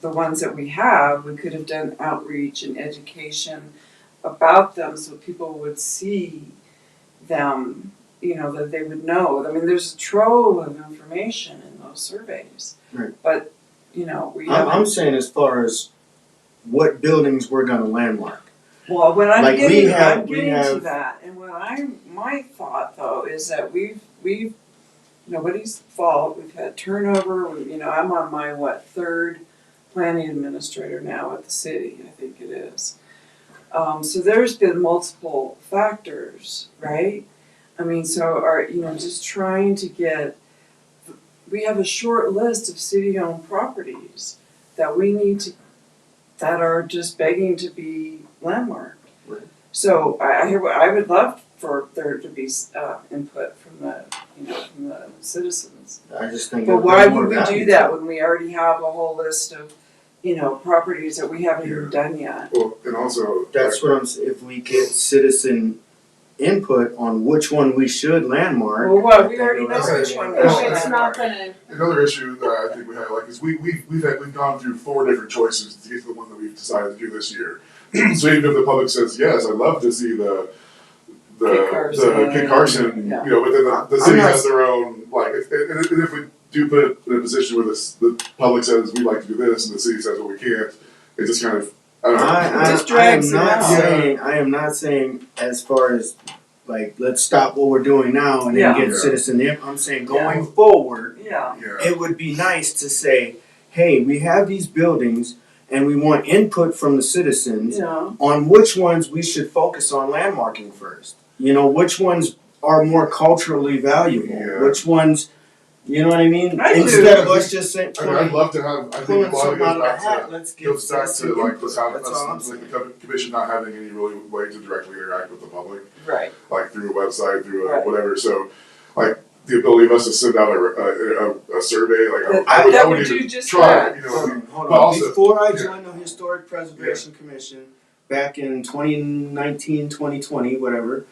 the ones that we could have done outreach and education about them so people would see them, that they would know. I mean, there's a trove of information in those surveys. Right. But, we haven't. I'm saying as far as what buildings we're gonna landmark. Well, when I'm Like, getting, we have- I'm we getting to have- that, and my thought though is that we've nobody's fault. We've had turnover. I'm on my third planning administrator now at the city. I think it is. So there's been multiple factors, right? I mean, so just trying to get. We have a short list of city-owned properties that that are just begging to be landmarked. Right. So I would love for there to be input from the citizens. I just think. But it'd why bring more would we value do to that it. when we already have a whole list of properties that we haven't even done yet? well, and also. That's what if we get citizen input on which one we should landmark. Well, what, we then already it know would- which one we Well, should It's not landmark. gonna. Another issue that I think we have, is we've gone through 4 different choices to get to the one that we've decided to do this year. So even if the public says yes, I'd love to see the Kit Carson. Kit Carson, Yeah. but then the city has their own, if do put in a position where the public says we'd like to do this and the city says well we can't, it just kind of I don't know. It just drags it out. I am not saying as far as like let's stop what we're doing now and then Yeah. get citizen input. I'm saying going forward, Yeah. Yeah. it would be nice to say, hey, we have these buildings and we want input from the citizens Yeah. on which ones we should focus on landmarking first. You know, which ones are more culturally valuable, Yeah. which ones, you know what I mean? I do. Instead of us just saying, I mean, I'd love to have. I think pulling a lot of something it out of goes the back hat, to let's get goes back to citizen like input. this how That's all I'm us, saying. like the commission not having any really way to directly interact with the public, Right. like through a website, through Right. whatever. So, like the ability of us to send out a survey, like That- I that would would even do just try. that. You know, Hold on, hold but on. also- Before I yeah. joined the Historic Preservation Commission back in 2019, 2020, whatever,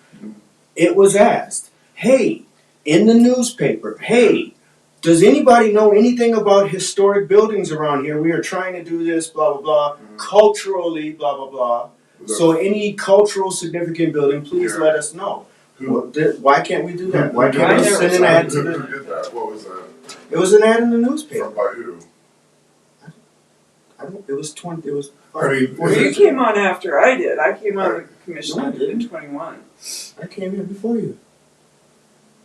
it was asked, hey, in the newspaper, hey, does anybody know anything about historic buildings around here? We are trying to do this, blah, blah, blah, culturally, blah, blah, blah. So any cultural significant building, please Yeah. let us know. Who- Well, why can't we do that? Why can't I we never send an saw ad Who to the, did that? What was that? it was an ad in the newspaper. From by who? I don't, it was 20, it was. I mean, Well, you came on after I did. I came on the commission No, I in didn't. 21. I came here before you.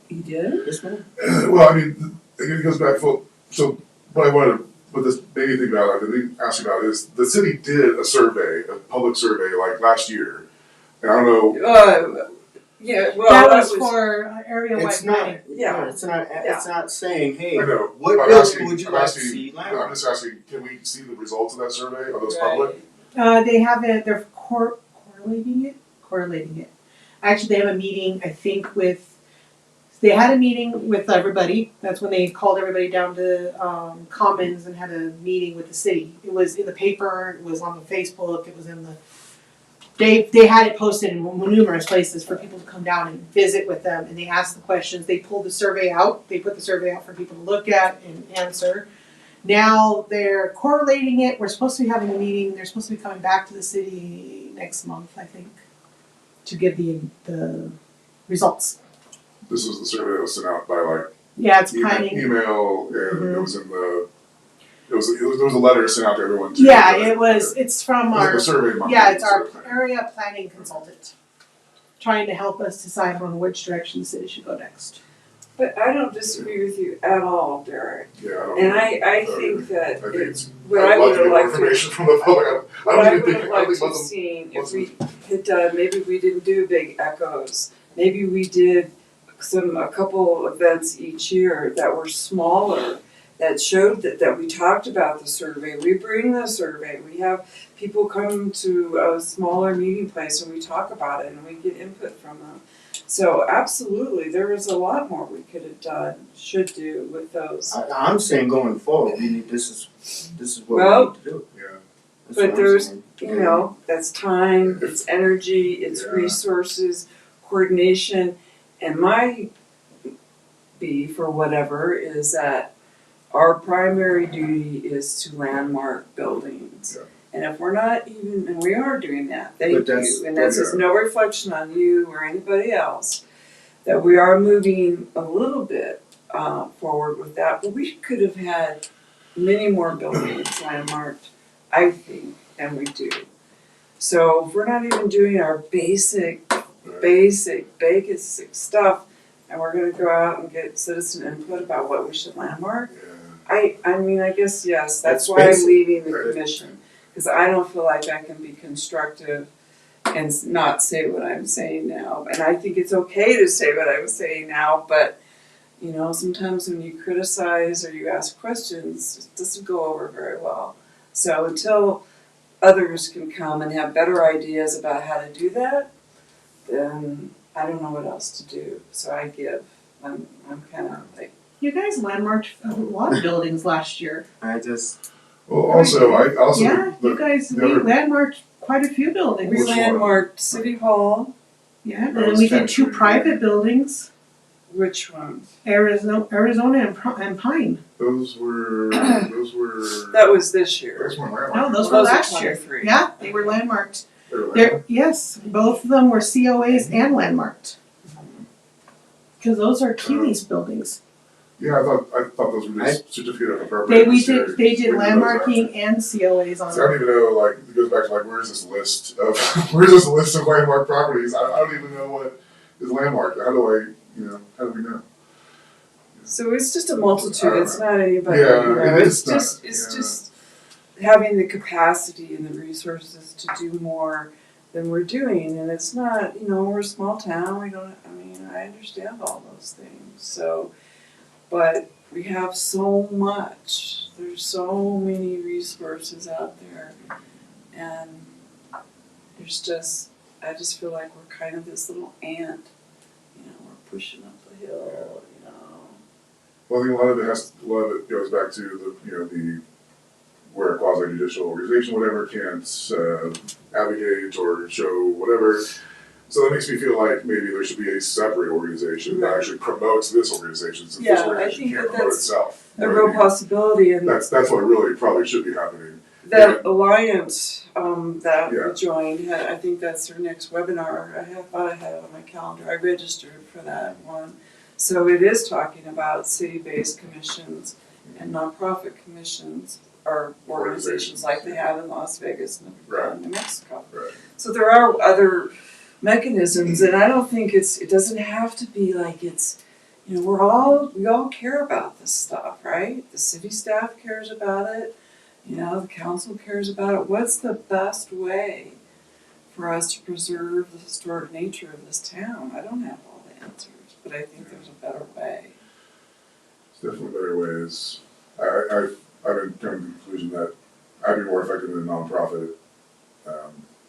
You did? Yes, ma'am. Well, I mean, it goes back full. So what I wanted, what this made me think about, I didn't ask you about is the city did a survey, a public survey, like last year, and I don't know. Yeah, well, That was for area It's wide not. planning. Yeah. It's not. Yeah. It's not saying, hey, I know. what I'm building asking- would you I'm like asking- to see? No, I'm just asking, can we see the results of that survey? Are those Right. public? They haven't, they're correlating it. Actually, they have a meeting, I think, they had a meeting with everybody. That's when they called everybody down to Commons and had a meeting with the city. It was in the paper, it was on the Facebook, it was in the, they had it posted in numerous places for people to come down and visit with them, and they asked the questions. They pulled the survey out, they put the survey out for people to look at and answer. Now they're correlating it. We're supposed to be having a meeting. They're supposed to be coming back to the city next month, I think, to give the results. This was the survey that was sent out by like Yeah, it's planning. email, and Mhm. it was in the. There was a letter sent out to everyone too. Yeah, but- it was. It's from It was like our. a survey monkey Yeah, it's our sort of thing. area planning consultant, trying to help us decide on which direction the city should go next. But I don't disagree with you at all, Derek. Yeah, I don't. And I know. think that I think it's. what I'd I love would to have get more liked to, information from the public. I what don't I even would think. have I don't liked think to have wasn't. seen if we had done, maybe we didn't do big echoes. Maybe we did a couple events each year that were smaller, that showed that we talked about the survey. We bring the survey. We have people come to a smaller meeting place and we talk about it and we get input from them. So absolutely, there was a lot more we could have done, should do with those. I'm saying going forward, we need. This is what Well, we need to do. Yeah. That's but what I'm there's- saying. You know, that's time, it's energy, it's Yeah. resources, coordination, and my beef or whatever is that our primary duty is to landmark buildings. Yeah. And if we're not even, and we are doing that, thank But that's- you, and that's just no reflection on you or anybody else, that we are moving a little bit forward with that, but we could have had many more buildings landmarked, I think, than we do. So if we're not even doing our basic stuff, and we're gonna go out and get citizen input about what we should landmark, Yeah. I mean, I guess, yes, that's That's why I'm basic. leaving the Right. commission, because I don't feel like I can be constructive and not say what I'm saying now. And I think it's okay to say what I'm saying now, but, you know, sometimes when you criticize or you ask questions, it doesn't go over very well. So until others can come and have better ideas about how to do that, then I don't know what else to do. So I give. I'm kind of like, You guys landmarked a lot of buildings last year. I just. Well, also, I also. Yeah, the- you guys, the we other- landmarked quite a few buildings. we Which one? landmarked City Hall. Yeah, and That then was we did 2 Factory. private buildings, Which one? Arizona and Pine. Those were. That was this year. Those weren't landmarked. No, those Those were are last year. 23. Yeah, they were landmarked. They were There, yes, both of them were COAs and landmarked. Because those are Keely's buildings. Yeah, I thought those were just certificate of appropriateness. They did landmarking and COAs on So I don't it. even know, like, it goes back to like, where's this list of, where's this list of landmark properties? I don't even know what is landmarked. How do we know? So it's just a multitude, it's not anybody, Yeah, you know, it it's is not, just, it's yeah. just having the capacity and the resources to do more than we're doing, and it's not, you know, we're a small town, we don't, I mean, I understand all those things, so, but we have so much, there's so many resources out there, and there's just, I just feel like we're kind of this little ant, you know, we're pushing up the hill, you know. Well, I think a lot of it goes back to the where a quasi judicial organization, whatever, can't advocate or show whatever. So that makes me feel like maybe there should be a separate organization that actually promotes this organization, since this organization can't promote itself. A real possibility, and that's what really probably should be happening. that alliance that Yeah. we joined, I think that's their next webinar. I thought I had it on my calendar. I registered for that one. So it is talking about city-based commissions and nonprofit commissions or organizations like they have in Las Vegas and New Mexico. Right. So there are other mechanisms, and I don't think it doesn't have to be like it's, you know, we all care about this stuff, right? The city staff cares about it, you know, the council cares about it. What's the best way for us to preserve the historic nature of this town? I don't have all the answers, but I think there's a better way. There's definitely better ways. I've been coming to the conclusion that I'd be more effective in a nonprofit.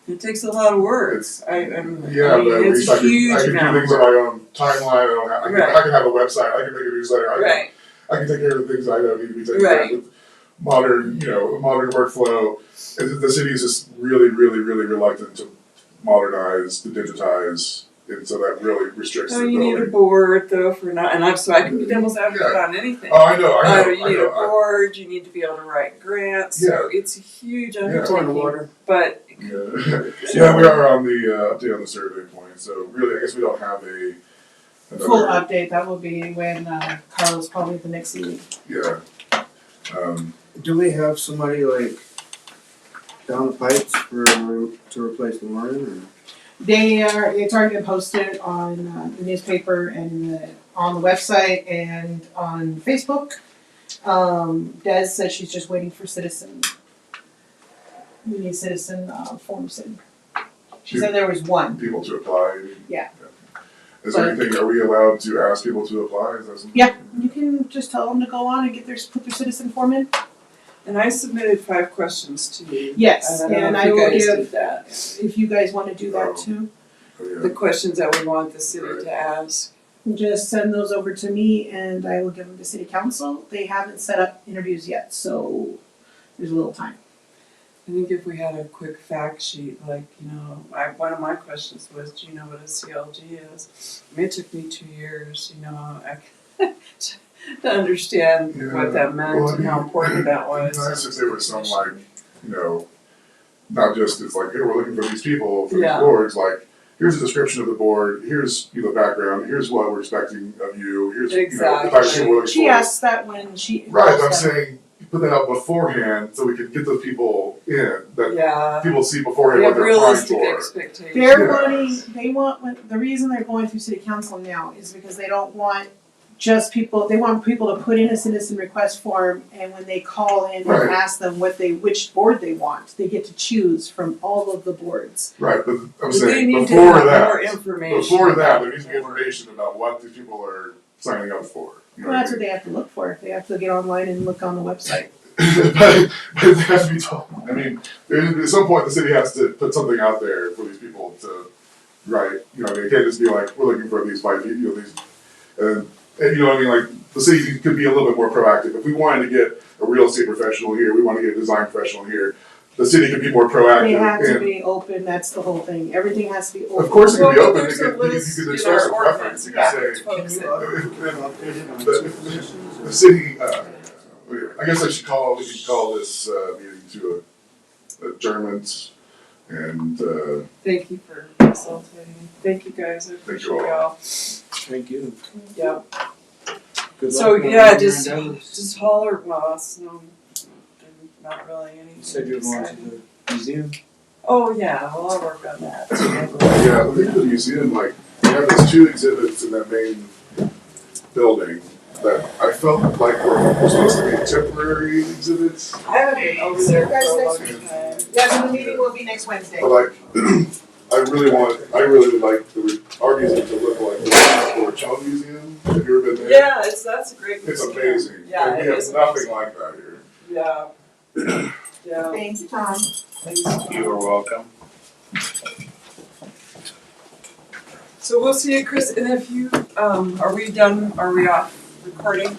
It takes a lot of work. But at it's least a I huge can do amount things of on work. my own timeline. I can have a website. I can make a newsletter. I can take care of the things I don't need to be taken care of with modern workflow. And the city is just really, really, really reluctant to modernize, to digitize, and so that really restricts the You ability. need a board though so I can be devil's advocate on anything. Oh, I know. You need a board, you need to be able to write grants, so it's a huge undertaking, but. Yeah, we are on the update on the survey point, so really I guess we don't have Full update, that will be when Carlos probably the next meeting. Yeah. Do we have somebody like down the pipes to replace the line? It's already been posted on the newspaper and on the website and on Facebook. Des said she's just waiting for we need citizen forms in. She said there was one. People to apply. Yeah. Is there anything, are we allowed to ask people to apply? Is that something? Yeah, you can just tell them to go on and put their citizen form in. And I submitted 5 questions to you. Yes, and I will give that. If you guys want to do that too. The questions that we want the city to ask. Just send those over to me and I will give them to city council. They haven't set up interviews yet, so there's a little time. I think if we had a quick fact sheet, like, you know, one of my questions was, do you know what a CLG is? I mean, it took me 2 years, you know, to understand what that meant and how important that was. It'd be nice if there was some, like, you know, not just, it's like, here, we're looking for these people, for these boards, like, here's a description of the board, here's, the background, here's what we're expecting of you, here's, the type of people we're looking for. She asked that when she. Right, I'm saying, put that out beforehand so we can get those people in, that people see beforehand what they're applying for. Realistic expectations. The reason they're going through city council now is because they don't want just people, they want people to put in a citizen request form, and when they call in and ask them which board they want, they get to choose from all of the boards. Right, but I'm saying they need before to have that, more information there needs to be information about what these people are signing up for. You know Well, that's what they have to look for. They have to get online and look on the website. but it has to be told. I mean, at some point the city has to put something out there for these people to write. You know, they can't just be like, we're looking for these 5 people, and you know what I mean? Like, the city could be a little bit more proactive. If we wanted to get a real estate professional here, we want to get a design professional here, the city could be more proactive. They have to be open, that's the whole thing. Everything has to be open. Of course it can be open, there's a list you can in express our a preference, you ordinance. can say, Folks, the city, I guess we should call this meeting to adjournment, and thank you for consulting. Thank you guys, I appreciate all. y'all. Thank you. Yep. Good So luck on yeah, your just endeavors. holler. Well, that's not really anything. You said you were going to the museum? Oh yeah, well I'll work on that. Yeah, I think the museum, like, they have those 2 exhibits in that main building that I felt like were supposed to be temporary exhibits. I haven't been over there for a long time. Yeah, so the meeting will be next Wednesday. But like, I really would like our museum to look like the Georgetown Museum. Have you ever been there? Yeah, that's a great It's museum. amazing. Yeah, And it we have is nothing amazing. like that here. Yeah. Yeah. Thank you, Tom. You are welcome. So we'll see you, Chris. And if you are we done? Are we off recording?